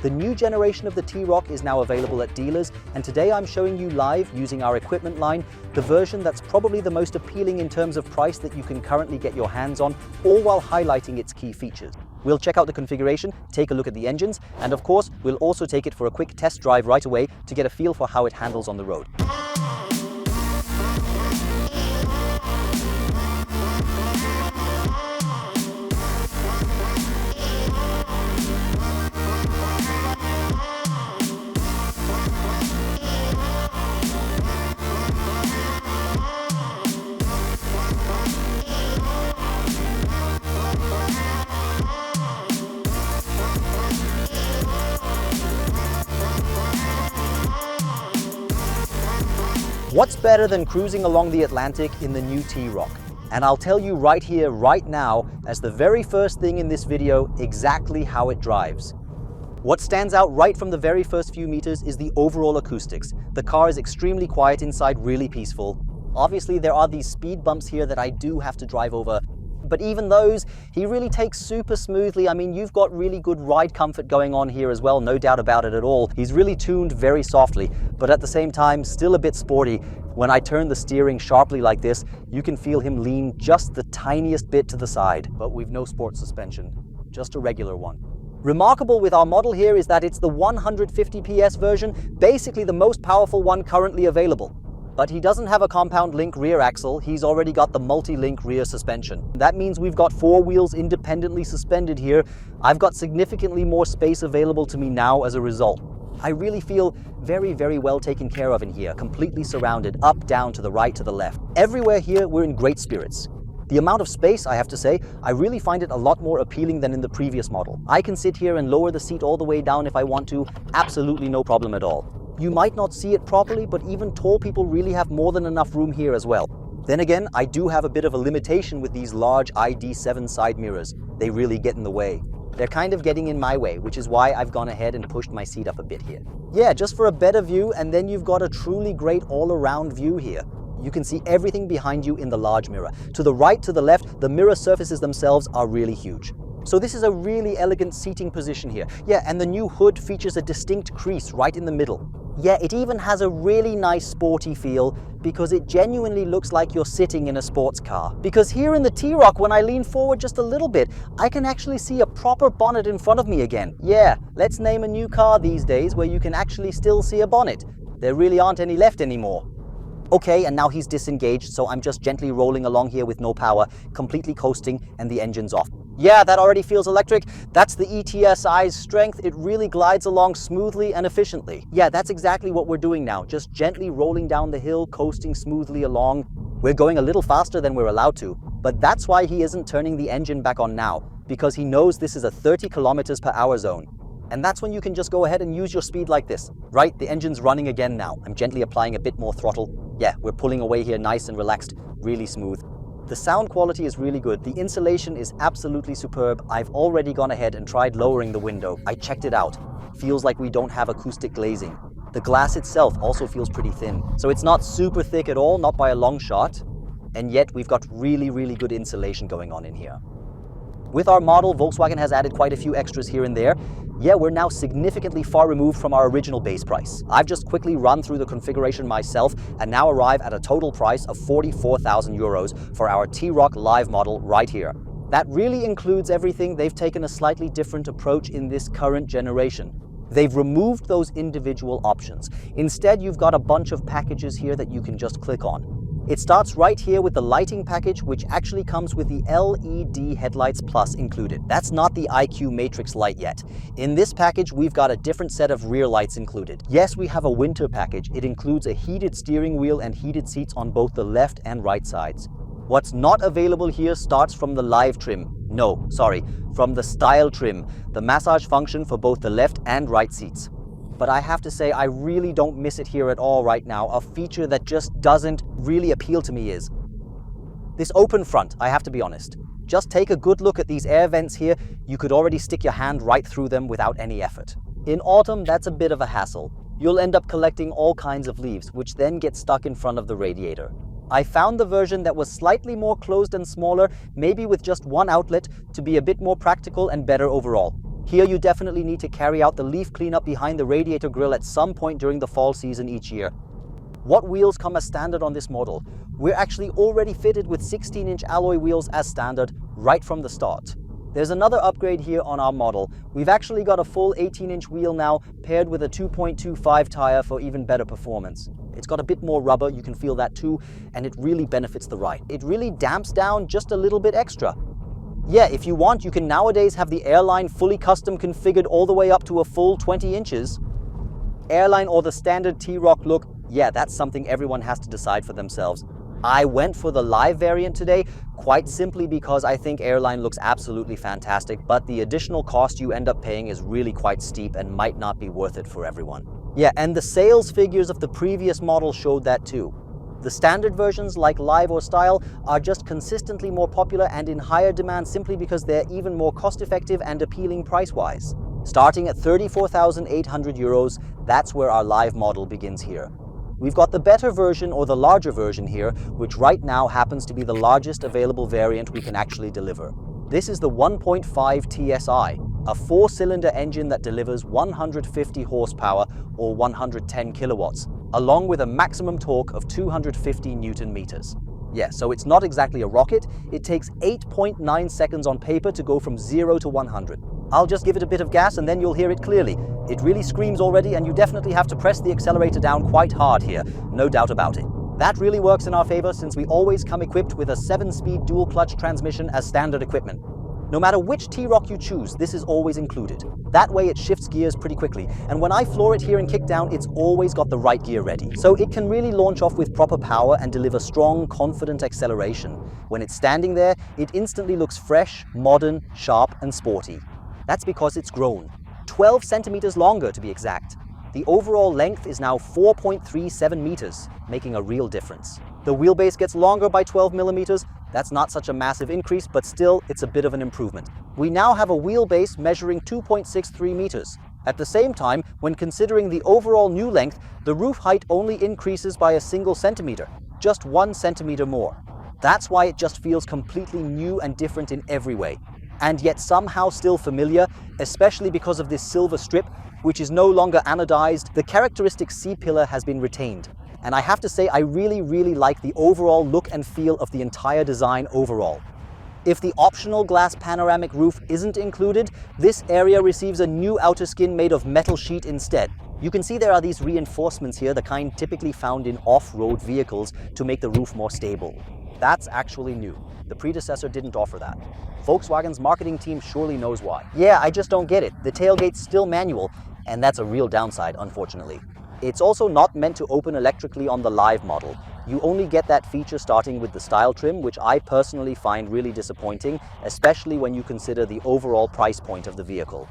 The new generation of the T-Roc is now available at dealers, and today I'm showing you live, using our equipment line, the version that's probably the most appealing in terms of price that you can currently get your hands on, all while highlighting its key features. We'll check out the configuration, take a look at the engines, and of course, we'll also take it for a quick test drive right away to get a feel for how it handles on the road. What's better than cruising along the Atlantic in the new T-Roc? And I'll tell you right here, right now, as the very first thing in this video, exactly how it drives. What stands out right from the very first few meters is the overall acoustics. The car is extremely quiet inside, really peaceful. Obviously, there are these speed bumps here that I do have to drive over, but even those, he really takes super smoothly. I mean, you've got really good ride comfort going on here as well, no doubt about it at all. He's really tuned very softly, but at the same time, still a bit sporty. When I turn the steering sharply like this, you can feel him lean just the tiniest bit to the side. But we've no sport suspension, just a regular one. Remarkable with our model here is that it's the 150 PS version, basically the most powerful one currently available. But he doesn't have a compound link rear axle, he's already got the multi-link rear suspension. That means we've got 4 wheels independently suspended here. I've got significantly more space available to me now as a result. I really feel very, very well taken care of in here, completely surrounded, up, down, to the right, to the left. Everywhere here, we're in great spirits. The amount of space, I have to say, I really find it a lot more appealing than in the previous model. I can sit here and lower the seat all the way down if I want to, absolutely no problem at all. You might not see it properly, but even tall people really have more than enough room here as well. Then again, I do have a bit of a limitation with these large ID7 side mirrors. They really get in the way. They're kind of getting in my way, which is why I've gone ahead and pushed my seat up a bit here. Yeah, just for a better view, and then you've got a truly great all-around view here. You can see everything behind you in the large mirror. To the right, to the left, the mirror surfaces themselves are really huge. So this is a really elegant seating position here. Yeah, and the new hood features a distinct crease right in the middle. Yeah, it even has a really nice sporty feel because it genuinely looks like you're sitting in a sports car. Because here in the T-Roc, when I lean forward just a little bit, I can actually see a proper bonnet in front of me again. Yeah, let's name a new car these days where you can actually still see a bonnet. There really aren't any left anymore. Okay, and now he's disengaged, so I'm just gently rolling along here with no power, completely coasting, and the engine's off. Yeah, that already feels electric. That's the ETSI's strength. It really glides along smoothly and efficiently. Yeah, that's exactly what we're doing now, just gently rolling down the hill, coasting smoothly along. We're going a little faster than we're allowed to, but that's why he isn't turning the engine back on now, because he knows this is a 30 kilometers per hour zone. And that's when you can just go ahead and use your speed like this. Right, the engine's running again now. I'm gently applying a bit more throttle. Yeah, we're pulling away here nice and relaxed, really smooth. The sound quality is really good. The insulation is absolutely superb. I've already gone ahead and tried lowering the window. I checked it out. Feels like we don't have acoustic glazing. The glass itself also feels pretty thin. So it's not super thick at all, not by a long shot. And yet we've got really, really good insulation going on in here. With our model, Volkswagen has added quite a few extras here and there. Yeah, we're now significantly far removed from our original base price. I've just quickly run through the configuration myself and now arrive at a total price of 44,000 euros for our T-Roc Live model right here. That really includes everything. They've taken a slightly different approach in this current generation. They've removed those individual options. Instead, you've got a bunch of packages here that you can just click on. It starts right here with the lighting package, which actually comes with the LED Headlights Plus included. That's not the IQ Matrix light yet. In this package, we've got a different set of rear lights included. Yes, we have a winter package. It includes a heated steering wheel and heated seats on both the left and right sides. What's not available here starts from the Live trim. No, sorry, from the Style trim, the massage function for both the left and right seats. But I have to say, I really don't miss it here at all right now. A feature that just doesn't really appeal to me is this open front, I have to be honest. Just take a good look at these air vents here. You could already stick your hand right through them without any effort. In autumn, that's a bit of a hassle. You'll end up collecting all kinds of leaves, which then get stuck in front of the radiator. I found the version that was slightly more closed and smaller, maybe with just one outlet, to be a bit more practical and better overall. Here you definitely need to carry out the leaf cleanup behind the radiator grille at some point during the fall season each year. What wheels come as standard on this model? We're actually already fitted with 16-inch alloy wheels as standard right from the start. There's another upgrade here on our model. We've actually got a full 18-inch wheel now paired with a 2.25 tire for even better performance. It's got a bit more rubber, you can feel that too, and it really benefits the ride. It really damps down just a little bit extra. Yeah, if you want, you can nowadays have the Airline fully custom configured all the way up to a full 20 inches. Airline or the standard T-Roc look, yeah, that's something everyone has to decide for themselves. I went for the live variant today, quite simply because I think Airline looks absolutely fantastic, but the additional cost you end up paying is really quite steep and might not be worth it for everyone. Yeah, and the sales figures of the previous model showed that too. The standard versions like Live or Style are just consistently more popular and in higher demand simply because they're even more cost-effective and appealing price-wise. Starting at 34,800 euros, that's where our Live model begins here. We've got the better version or the larger version here, which right now happens to be the largest available variant we can actually deliver. This is the 1.5 TSI, a 4-cylinder engine that delivers 150 horsepower or 110 kilowatts, along with a maximum torque of 250 Newton meters. Yeah, so it's not exactly a rocket. It takes 8.9 seconds on paper to go from 0 to 100. I'll just give it a bit of gas and then you'll hear it clearly. It really screams already, and you definitely have to press the accelerator down quite hard here, no doubt about it. That really works in our favor since we always come equipped with a 7-speed dual-clutch transmission as standard equipment. No matter which T-Roc you choose, this is always included. That way it shifts gears pretty quickly, and when I floor it here and kick down, it's always got the right gear ready. So it can really launch off with proper power and deliver strong, confident acceleration. When it's standing there, it instantly looks fresh, modern, sharp, and sporty. That's because it's grown. 12 centimeters longer to be exact. The overall length is now 4.37 meters, making a real difference. The wheelbase gets longer by 12 millimeters. That's not such a massive increase, but still, it's a bit of an improvement. We now have a wheelbase measuring 2.63 meters. At the same time, when considering the overall new length, the roof height only increases by a single centimeter, just 1 centimeter more. That's why it just feels completely new and different in every way. And yet somehow still familiar, especially because of this silver strip, which is no longer anodized. The characteristic C-pillar has been retained. And I have to say, I really like the overall look and feel of the entire design overall. If the optional glass panoramic roof isn't included, this area receives a new outer skin made of metal sheet instead. You can see there are these reinforcements here, the kind typically found in off-road vehicles to make the roof more stable. That's actually new. The predecessor didn't offer that. Volkswagen's marketing team surely knows why. Yeah, I just don't get it. The tailgate's still manual, and that's a real downside, unfortunately. It's also not meant to open electrically on the Live model. You only get that feature starting with the style trim, which I personally find really disappointing, especially when you consider the overall price point of the vehicle.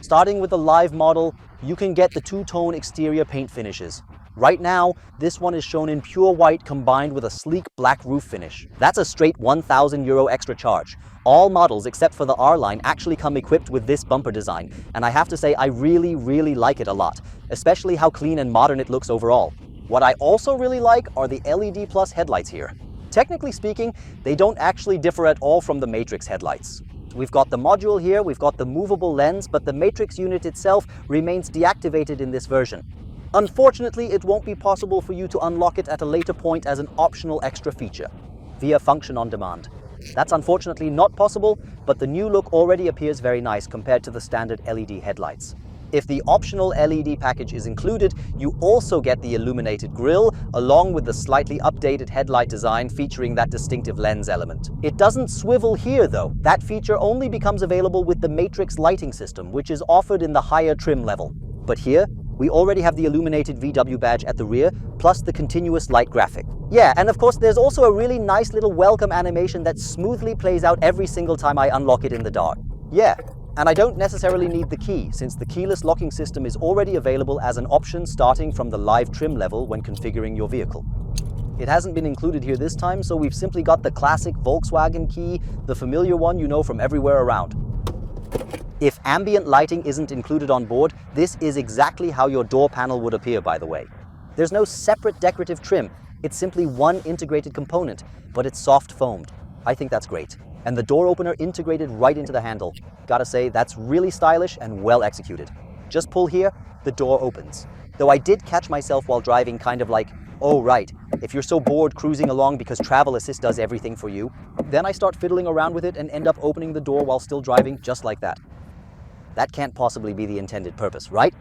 Starting with the Live model, you can get the two-tone exterior paint finishes. Right now, this one is shown in pure white combined with a sleek black roof finish. That's a straight €1,000 extra charge. All models except for the R-Line actually come equipped with this bumper design, and I have to say I really like it a lot, especially how clean and modern it looks overall. What I also really like are the LED plus headlights here. Technically speaking, they don't actually differ at all from the Matrix headlights. We've got the module here, we've got the movable lens, but the Matrix unit itself remains deactivated in this version. Unfortunately, it won't be possible for you to unlock it at a later point as an optional extra feature, via function on demand. That's unfortunately not possible, but the new look already appears very nice compared to the standard LED headlights. If the optional LED package is included, you also get the illuminated grille, along with the slightly updated headlight design featuring that distinctive lens element. It doesn't swivel here though. That feature only becomes available with the Matrix lighting system, which is offered in the higher trim level. But here, we already have the illuminated VW badge at the rear, plus the continuous light graphic. Yeah, and of course there's also a really nice little welcome animation that smoothly plays out every single time I unlock it in the dark. Yeah, and I don't necessarily need the key, since the keyless locking system is already available as an option starting from the live trim level when configuring your vehicle. It hasn't been included here this time, so we've simply got the classic Volkswagen key, the familiar one you know from everywhere around. If ambient lighting isn't included on board, this is exactly how your door panel would appear, by the way. There's no separate decorative trim, it's simply one integrated component, but it's soft foamed. I think that's great. and the door opener integrated right into the handle. Gotta say, that's really stylish and well executed. Just pull here, the door opens. Though I did catch myself while driving kind of like, oh right, if you're so bored cruising along because travel assist does everything for you, then I start fiddling around with it and end up opening the door while still driving just like that. That can't possibly be the intended purpose, right?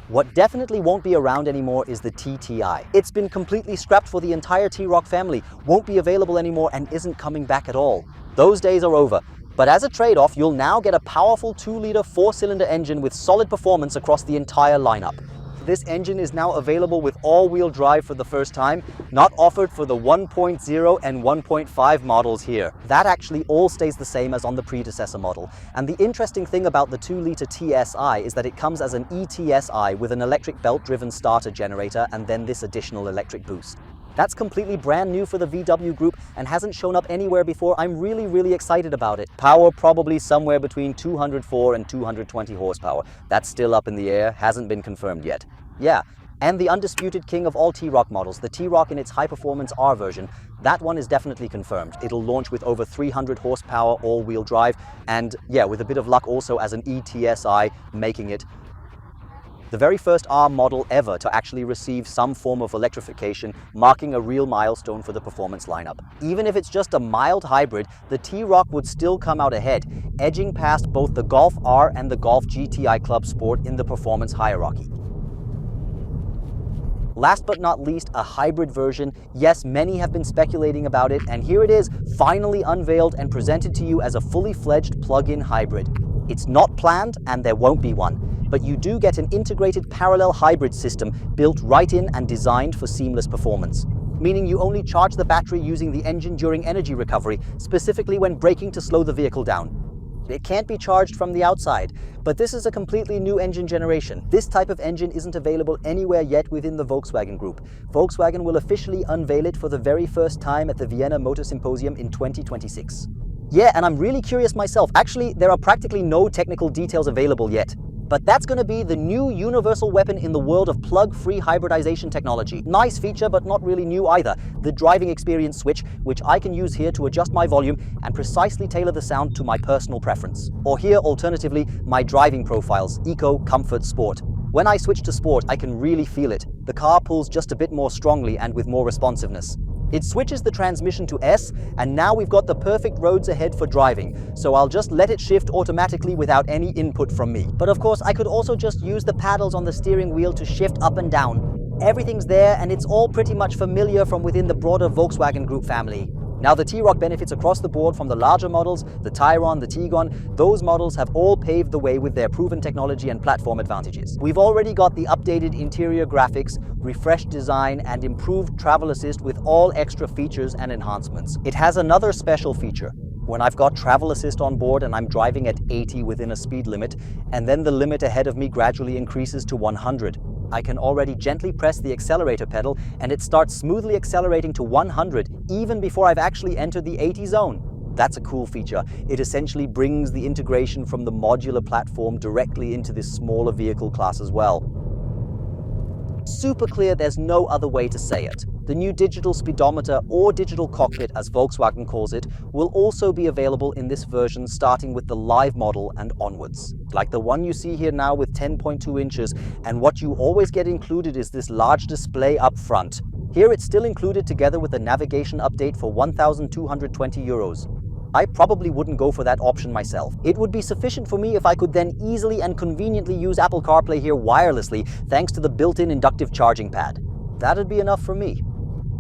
What definitely won't be around anymore is the TTI. It's been completely scrapped for the entire T-Roc family, won't be available anymore, and isn't coming back at all. Those days are over. But as a trade-off, you'll now get a powerful 2-liter 4-cylinder engine with solid performance across the entire lineup. This engine is now available with all-wheel drive for the first time, not offered for the 1.0 and 1.5 models here. That actually all stays the same as on the predecessor model. And the interesting thing about the 2-liter TSI is that it comes as an ETSI with an electric belt-driven starter generator and then this additional electric boost. That's completely brand new for the VW group and hasn't shown up anywhere before. I'm really excited about it. Power probably somewhere between 204 and 220 horsepower. That's still up in the air, hasn't been confirmed yet. Yeah, and the undisputed king of all T-Roc models, the T-Roc in its high-performance R version, that one is definitely confirmed. It'll launch with over 300 horsepower all-wheel drive and, yeah, with a bit of luck also as an ETSI, making it the very first R model ever to actually receive some form of electrification, marking a real milestone for the performance lineup. Even if it's just a mild hybrid, the T-Roc would still come out ahead, edging past both the Golf R and the Golf GTI Club Sport in the performance hierarchy. Last but not least, a hybrid version. Yes, many have been speculating about it, and here it is, finally unveiled and presented to you as a fully fledged plug-in hybrid. It's not planned, and there won't be one. But you do get an integrated parallel hybrid system built right in and designed for seamless performance. Meaning you only charge the battery using the engine during energy recovery, specifically when braking to slow the vehicle down. It can't be charged from the outside, but this is a completely new engine generation. This type of engine isn't available anywhere yet within the Volkswagen group. Volkswagen will officially unveil it for the very first time at the Vienna Motor Symposium in 2026. Yeah, and I'm really curious myself. Actually, there are practically no technical details available yet. But that's going to be the new universal weapon in the world of plug-free hybridization technology. Nice feature, but not really new either. The driving experience switch, which I can use here to adjust my volume and precisely tailor the sound to my personal preference. Or here, alternatively, my driving profiles, Eco, Comfort, Sport. When I switch to Sport, I can really feel it. The car pulls just a bit more strongly and with more responsiveness. It switches the transmission to S, and now we've got the perfect roads ahead for driving, so I'll just let it shift automatically without any input from me. But of course, I could also just use the paddles on the steering wheel to shift up and down. Everything's there, and it's all pretty much familiar from within the broader Volkswagen Group family. Now, the T-Roc benefits across the board from the larger models, the Tiguan, the Tiguan. Those models have all paved the way with their proven technology and platform advantages. We've already got the updated interior graphics, refreshed design, and improved travel assist with all extra features and enhancements. It has another special feature. When I've got travel assist on board and I'm driving at 80 within a speed limit, and then the limit ahead of me gradually increases to 100, I can already gently press the accelerator pedal and it starts smoothly accelerating to 100 even before I've actually entered the 80 zone. That's a cool feature. It essentially brings the integration from the modular platform directly into this smaller vehicle class as well. Super clear, there's no other way to say it. The new digital speedometer, or digital cockpit as Volkswagen calls it, will also be available in this version starting with the live model and onwards. Like the one you see here now with 10.2 inches, and what you always get included is this large display up front. Here it's still included together with a navigation update for 1,220 euros. I probably wouldn't go for that option myself. It would be sufficient for me if I could then easily and conveniently use Apple CarPlay here wirelessly thanks to the built-in inductive charging pad. That'd be enough for me.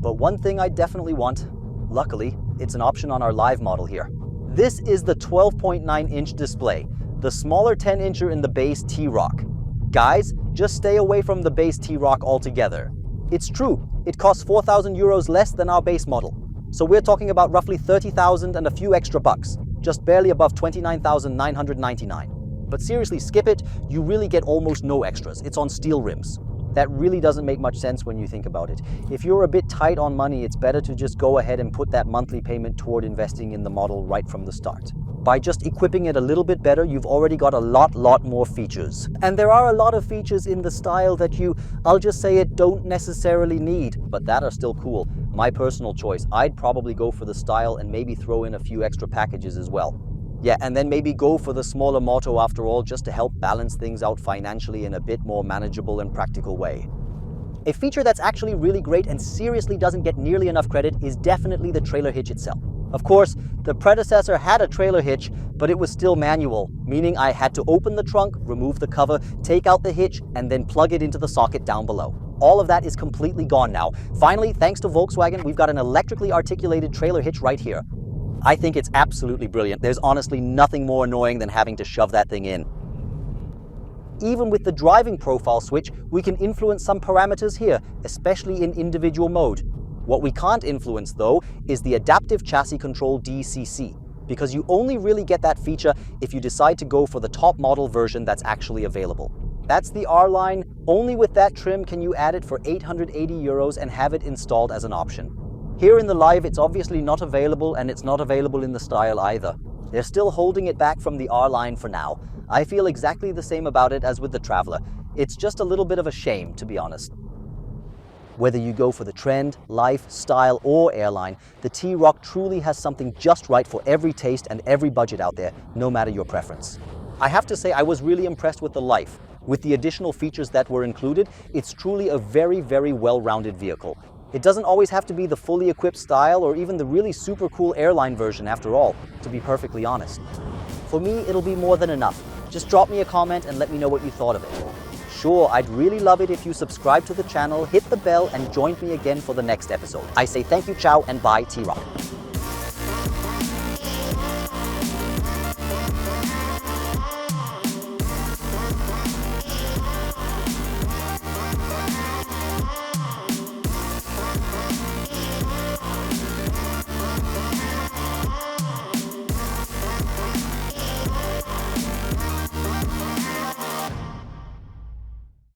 But one thing I definitely want, luckily, it's an option on our live model here. This is the 12.9-inch display, the smaller 10-incher in the base T-Roc. Guys, just stay away from the base T-Roc altogether. It's true, it costs 4,000 euros less than our base model. So we're talking about roughly 30,000 and a few extra bucks, just barely above 29,999. But seriously, skip it, you really get almost no extras. It's on steel rims. That really doesn't make much sense when you think about it. If you're a bit tight on money, it's better to just go ahead and put that monthly payment toward investing in the model right from the start. By just equipping it a little bit better, you've already got a lot more features. And there are a lot of features in the style that you, I'll just say it, don't necessarily need, but that are still cool. my personal choice. I'd probably go for the style and maybe throw in a few extra packages as well. Yeah, and then maybe go for the smaller Motto after all, just to help balance things out financially in a bit more manageable and practical way. A feature that's actually really great and seriously doesn't get nearly enough credit is definitely the trailer hitch itself. Of course, the predecessor had a trailer hitch, but it was still manual, meaning I had to open the trunk, remove the cover, take out the hitch, and then plug it into the socket down below. All of that is completely gone now. Finally, thanks to Volkswagen, we've got an electrically articulated trailer hitch right here. I think it's absolutely brilliant. There's honestly nothing more annoying than having to shove that thing in. Even with the driving profile switch, we can influence some parameters here, especially in individual mode. What we can't influence, though, is the adaptive chassis control DCC, because you only really get that feature if you decide to go for the top model version that's actually available. That's the R-Line. Only with that trim can you add it for 880 euros and have it installed as an option. Here in the live, it's obviously not available, and it's not available in the style either. They're still holding it back from the R-Line for now. I feel exactly the same about it as with the Traveler. It's just a little bit of a shame, to be honest. Whether you go for the trend, life, style, or airline, the T-Roc truly has something just right for every taste and every budget out there, no matter your preference. I have to say I was really impressed with the life. With the additional features that were included, it's truly a very, very well-rounded vehicle. It doesn't always have to be the fully equipped style or even the really super cool airline version after all, to be perfectly honest. For me, it'll be more than enough. Just drop me a comment and let me know what you thought of it. Sure, I'd really love it if you subscribe to the channel, hit the bell, and join me again for the next episode. I say thank you, ciao, and bye, T-Roc.